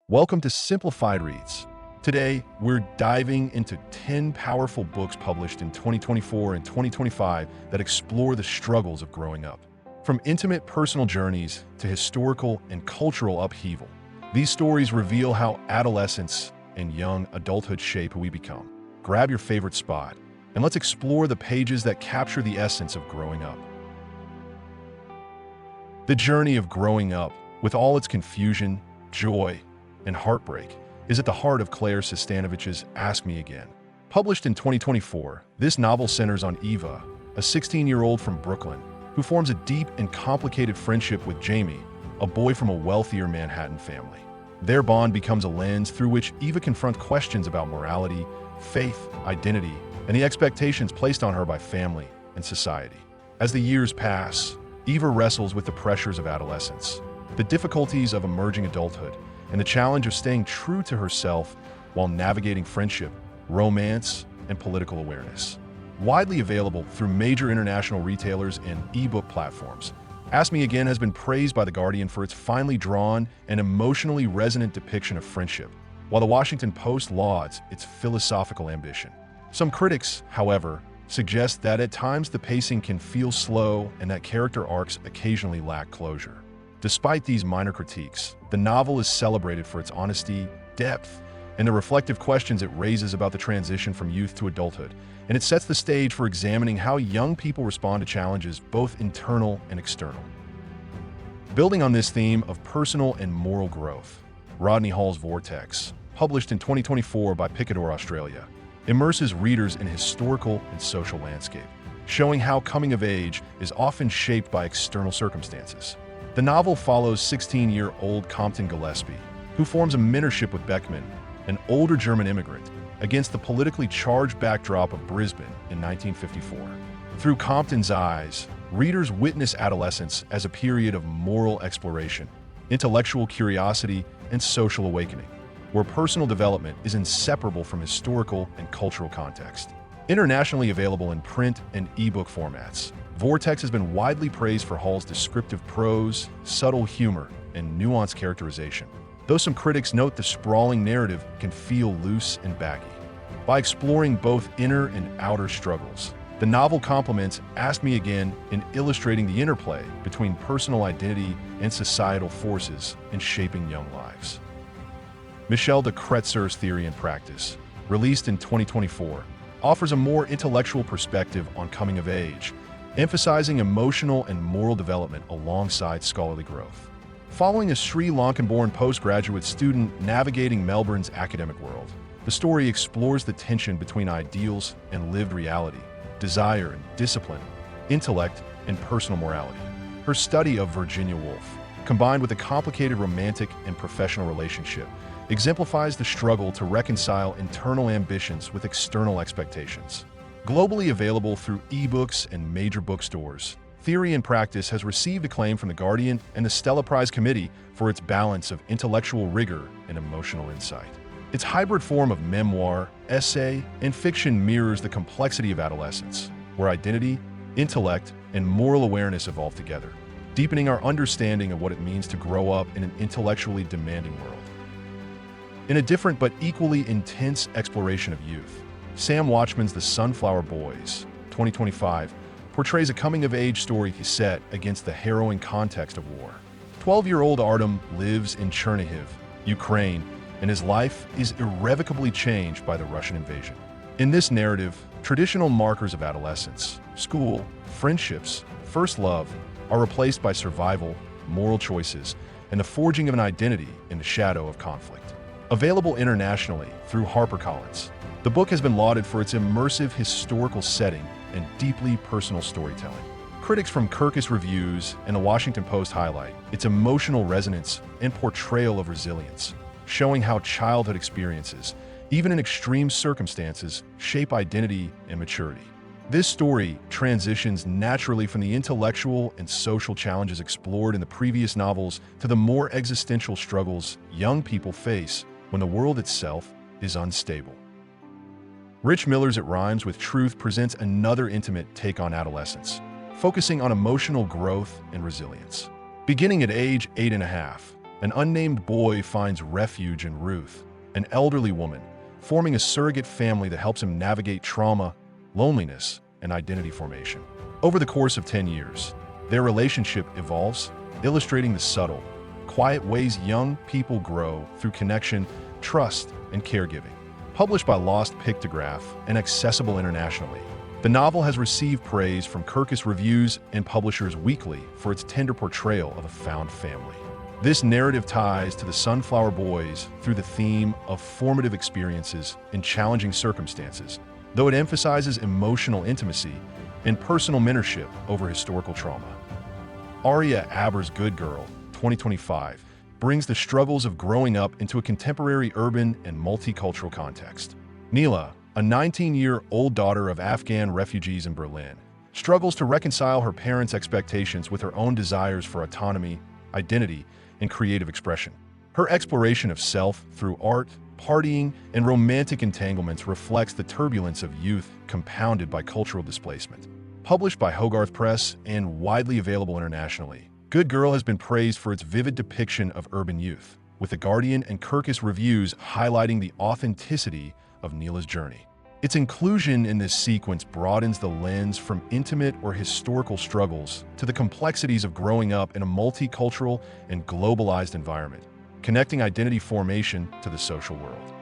Welcome to Simplified Reads. Today, we're diving into 10 powerful books published in 2024 and 2025 that explore the struggles of growing up. From intimate personal journeys to historical and cultural upheaval, these stories reveal how adolescence and young adulthood shape who we become. Grab your favorite spot, and let's explore the pages that capture the essence of growing up. The journey of growing up, with all its confusion, joy, and heartbreak, is at the heart of Clare Sestanovich's Ask Me Again. Published in 2024, this novel centers on Eva, a 16-year-old from Brooklyn, who forms a deep and complicated friendship with Jamie, a boy from a wealthier Manhattan family. Their bond becomes a lens through which Eva confronts questions about morality, faith, identity, and the expectations placed on her by family and society. As the years pass, Eva wrestles with the pressures of adolescence, the difficulties of emerging adulthood, and the challenge of staying true to herself while navigating friendship, romance, and political awareness. Widely available through major international retailers and ebook platforms, Ask Me Again has been praised by The Guardian for its finely drawn and emotionally resonant depiction of friendship, while The Washington Post lauds its philosophical ambition. Some critics, however, suggest that at times the pacing can feel slow and that character arcs occasionally lack closure. Despite these minor critiques, the novel is celebrated for its honesty, depth, and the reflective questions it raises about the transition from youth to adulthood, and it sets the stage for examining how young people respond to challenges, both internal and external. Building on this theme of personal and moral growth, Rodney Hall's Vortex, published in 2024 by Picador Australia, immerses readers in historical and social landscape, showing how coming of age is often shaped by external circumstances. The novel follows 16-year-old Compton Gillespie, who forms a mentorship with Beckman, an older German immigrant, against the politically charged backdrop of Brisbane in 1954. Through Compton's eyes, readers witness adolescence as a period of moral exploration, intellectual curiosity, and social awakening, where personal development is inseparable from historical and cultural context. Internationally available in print and ebook formats, Vortex has been widely praised for Hall's descriptive prose, subtle humor, and nuanced characterization, though some critics note the sprawling narrative can feel loose and baggy. By exploring both inner and outer struggles, the novel complements Ask Me Again in illustrating the interplay between personal identity and societal forces in shaping young lives. Michel de Kretzer's Theory and Practice, released in 2024, offers a more intellectual perspective on coming of age, emphasizing emotional and moral development alongside scholarly growth. Following a Sri Lankan-born postgraduate student navigating Melbourne's academic world, the story explores the tension between ideals and lived reality, desire and discipline, intellect and personal morality. Her study of Virginia Woolf, combined with a complicated romantic and professional relationship, exemplifies the struggle to reconcile internal ambitions with external expectations. Globally available through ebooks and major bookstores, Theory and Practice has received acclaim from The Guardian and the Stella Prize Committee for its balance of intellectual rigor and emotional insight. Its hybrid form of memoir, essay, and fiction mirrors the complexity of adolescence, where identity, intellect, and moral awareness evolve together, deepening our understanding of what it means to grow up in an intellectually demanding world. In a different but equally intense exploration of youth, Sam Wachman's The Sunflower Boys, 2025, portrays a coming-of-age story set against the harrowing context of war. 12-year-old Artem lives in Chernihiv, Ukraine, and his life is irrevocably changed by the Russian invasion. In this narrative, traditional markers of adolescence, school, friendships, first love, are replaced by survival, moral choices, and the forging of an identity in the shadow of conflict. Available internationally through HarperCollins, the book has been lauded for its immersive historical setting and deeply personal storytelling. Critics from Kirkus Reviews and The Washington Post highlight its emotional resonance and portrayal of resilience, showing how childhood experiences, even in extreme circumstances, shape identity and maturity. This story transitions naturally from the intellectual and social challenges explored in the previous novels to the more existential struggles young people face when the world itself is unstable. Rich Miller's It Rhymes with Truth presents another intimate take on adolescence, focusing on emotional growth and resilience. Beginning at age 8.5, an unnamed boy finds refuge in Ruth, an elderly woman, forming a surrogate family that helps him navigate trauma, loneliness, and identity formation. Over the course of 10 years, their relationship evolves, illustrating the subtle, quiet ways young people grow through connection, trust, and caregiving. Published by Lost Pictograph and accessible internationally, the novel has received praise from Kirkus Reviews and Publishers Weekly for its tender portrayal of a found family. This narrative ties to the Sunflower Boys through the theme of formative experiences in challenging circumstances, though it emphasizes emotional intimacy and personal mentorship over historical trauma. Aria Aber's Good Girl, 2025, brings the struggles of growing up into a contemporary urban and multicultural context. Neela, a 19-year-old daughter of Afghan refugees in Berlin, struggles to reconcile her parents' expectations with her own desires for autonomy, identity, and creative expression. Her exploration of self through art, partying, and romantic entanglements reflects the turbulence of youth compounded by cultural displacement. Published by Hogarth Press and widely available internationally, Good Girl has been praised for its vivid depiction of urban youth, with The Guardian and Kirkus Reviews highlighting the authenticity of Neela's journey. Its inclusion in this sequence broadens the lens from intimate or historical struggles to the complexities of growing up in a multicultural and globalized environment, connecting identity formation to the social world.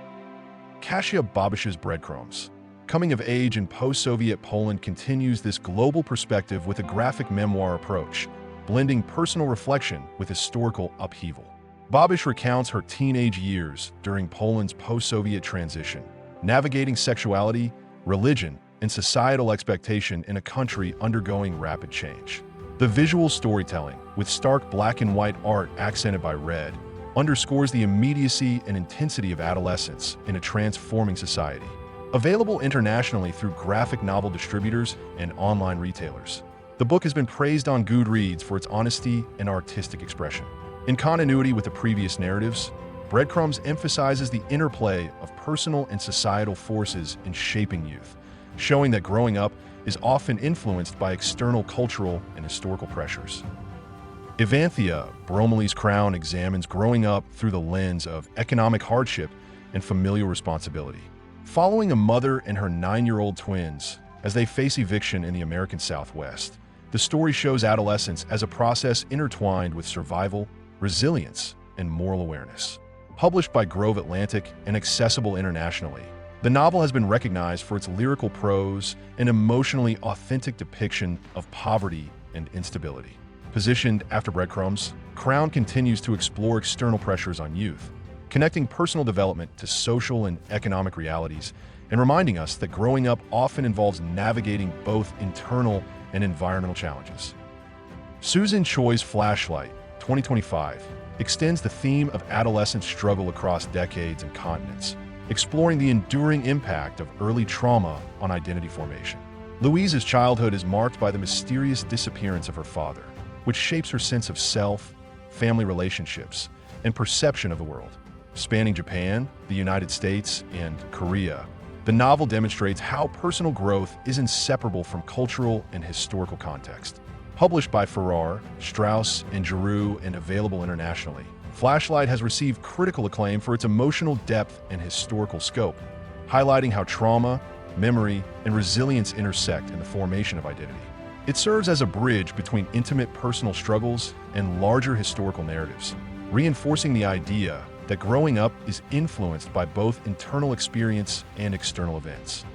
Kasia Babish's Breadcrumbs, Coming of Age in Post-Soviet Poland, continues this global perspective with a graphic memoir approach, blending personal reflection with historical upheaval. Babish recounts her teenage years during Poland's post-Soviet transition, navigating sexuality, religion, and societal expectation in a country undergoing rapid change. The visual storytelling, with stark black and white art accented by red, underscores the immediacy and intensity of adolescence in a transforming society. Available internationally through graphic novel distributors and online retailers, the book has been praised on Goodreads for its honesty and artistic expression. In continuity with the previous narratives, Breadcrumbs emphasizes the interplay of personal and societal forces in shaping youth, showing that growing up is often influenced by external cultural and historical pressures. Evanthea Bromley's Crown examines growing up through the lens of economic hardship and familial responsibility. Following a mother and her 9-year-old twins as they face eviction in the American Southwest, the story shows adolescence as a process intertwined with survival, resilience, and moral awareness. Published by Grove Atlantic and accessible internationally, the novel has been recognized for its lyrical prose and emotionally authentic depiction of poverty and instability. Positioned after Breadcrumbs, Crown continues to explore external pressures on youth, connecting personal development to social and economic realities, and reminding us that growing up often involves navigating both internal and environmental challenges. Susan Choi's Flashlight, 2025, extends the theme of adolescent struggle across decades and continents, exploring the enduring impact of early trauma on identity formation. Louise's childhood is marked by the mysterious disappearance of her father, which shapes her sense of self, family relationships, and perception of the world. Spanning Japan, the United States, and Korea, the novel demonstrates how personal growth is inseparable from cultural and historical context. Published by Farrar, Straus, and Giroux and available internationally, Flashlight has received critical acclaim for its emotional depth and historical scope, highlighting how trauma, memory, and resilience intersect in the formation of identity. It serves as a bridge between intimate personal struggles and larger historical narratives, reinforcing the idea that growing up is influenced by both internal experience and external events.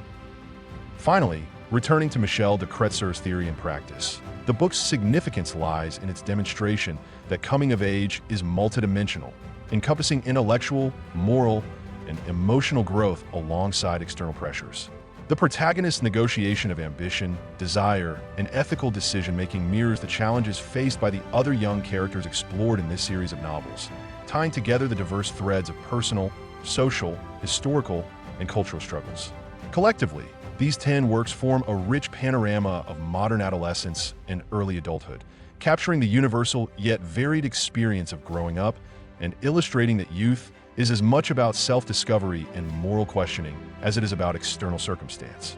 Finally, returning to Michel de Kretzer's Theory and Practice, the book's significance lies in its demonstration that coming of age is multidimensional, encompassing intellectual, moral, and emotional growth alongside external pressures. The protagonist's negotiation of ambition, desire, and ethical decision-making mirrors the challenges faced by the other young characters explored in this series of novels, tying together the diverse threads of personal, social, historical, and cultural struggles. Collectively, these 10 works form a rich panorama of modern adolescence and early adulthood, capturing the universal yet varied experience of growing up and illustrating that youth is as much about self-discovery and moral questioning as it is about external circumstance.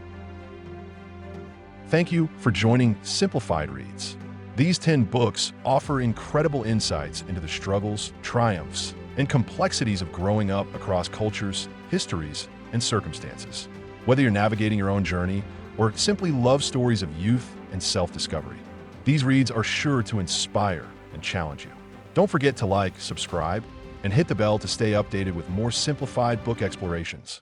Thank you for joining Simplified Reads. These 10 books offer incredible insights into the struggles, triumphs, and complexities of growing up across cultures, histories, and circumstances. Whether you're navigating your own journey or simply love stories of youth and self-discovery, these reads are sure to inspire and challenge you. Don't forget to like, subscribe, and hit the bell to stay updated with more simplified book explorations.